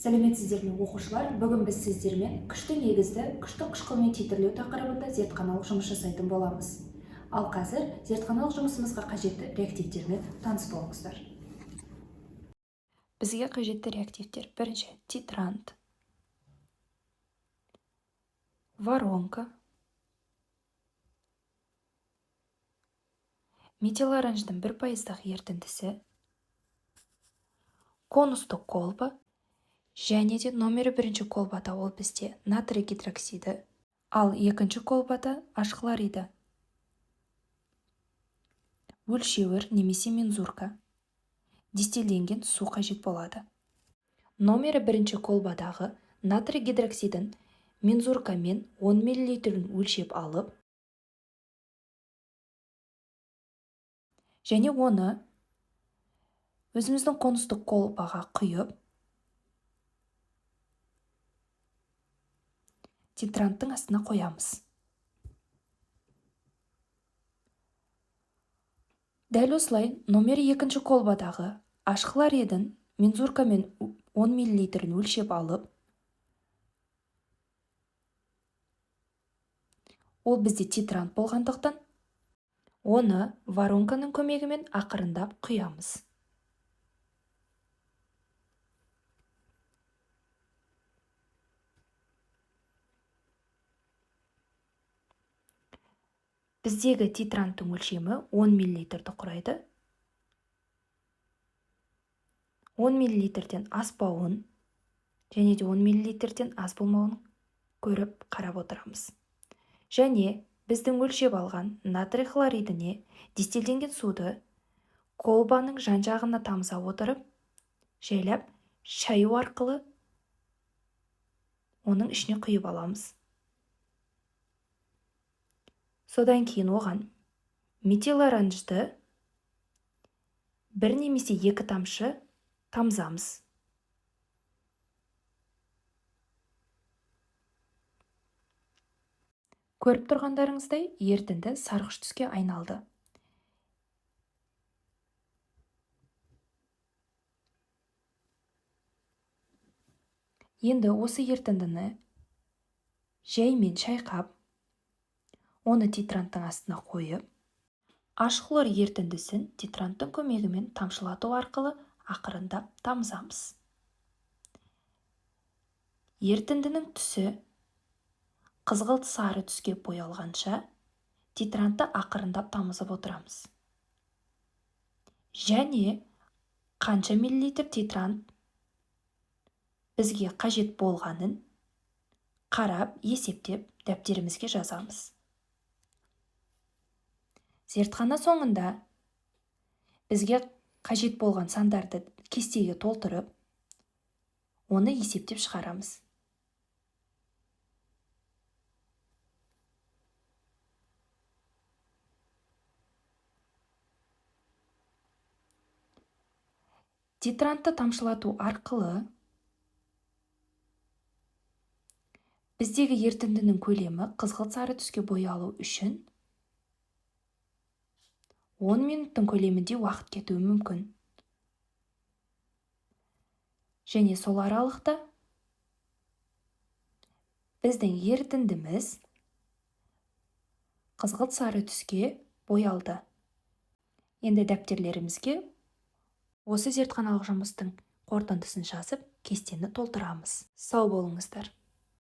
Сәлеметсіздер ме оқушылар, бүгін біз сіздермен күшті негізді күшті қышқылмен титрлеу тақырыбында зертханалық жұмыс жасайтын боламыз. Ал қазір зертханалық жұмысымызға қажетті реактивтермен таныс болыңыздар. Бізге қажетті реактивтер: бірінші титрант, воронка, метил оранждың 1% ерітіндісі, конустық колба және де номері 1 колбада ол бізде натрий гидроксиді, ал екінші колбада аш хлориді. Өлшеуір немесе мензурка, дистилленген су қажет болады. Номері 1 колбадағы натрий гидроксидін мензуркамен 10 мл өлшеп алып, және оны өзіміздің конустық колбаға құйып, титранттың астына қоямыз. Дәл осылай номер 2 колбадағы аш хлоридін мензуркамен 10 мл өлшеп алып, ол бізде титрант болғандықтан, оны воронканың көмегімен ақырындап құямыз. Біздегі титранттың өлшемі 10 мл құрайды. 10 мл-ден аспауын және де 10 мл-ден аз болмауын көріп қарап отырамыз. Және біздің өлшеп алған натрий хлоридіне дистилленген суды колбаның жан-жағына тамыза отырып, жайлап шаю арқылы оның ішіне құйып аламыз. Содан кейін оған метил оранжды 1 немесе 2 тамшы тамызамыз. Көріп тұрғандарыңыздай, ерітінді сарғыш түске айналды. Енді осы ерітіндіні жаймен шайқап, оны титранттың астына қойып, аш хлор ерітіндісін титранттың көмегімен тамшылату арқылы ақырындап тамызамыз. Ерітіндінің түсі қызғылт сары түске боялғанша титрантты ақырындап тамызып отырамыз. Және қанша миллилитр титрант бізге қажет болғанын қарап, есептеп, дәптерімізге жазамыз. Зертхана соңында бізге қажет болған сандарды кестеге толтырып, оны есептеп шығарамыз. Титрантты тамшылату арқылы біздегі ерітіндінің көлемі қызғылт сары түске боялу үшін 10 минуттың көлемінде уақыт кетуі мүмкін. Және сол аралықта біздің ерітіндіміз қызғылт сары түске боялды. Енді дәптерлерімізге осы зертханалық жұмыстың қорытындысын жазып, кестені толтырамыз. Сау болыңыздар.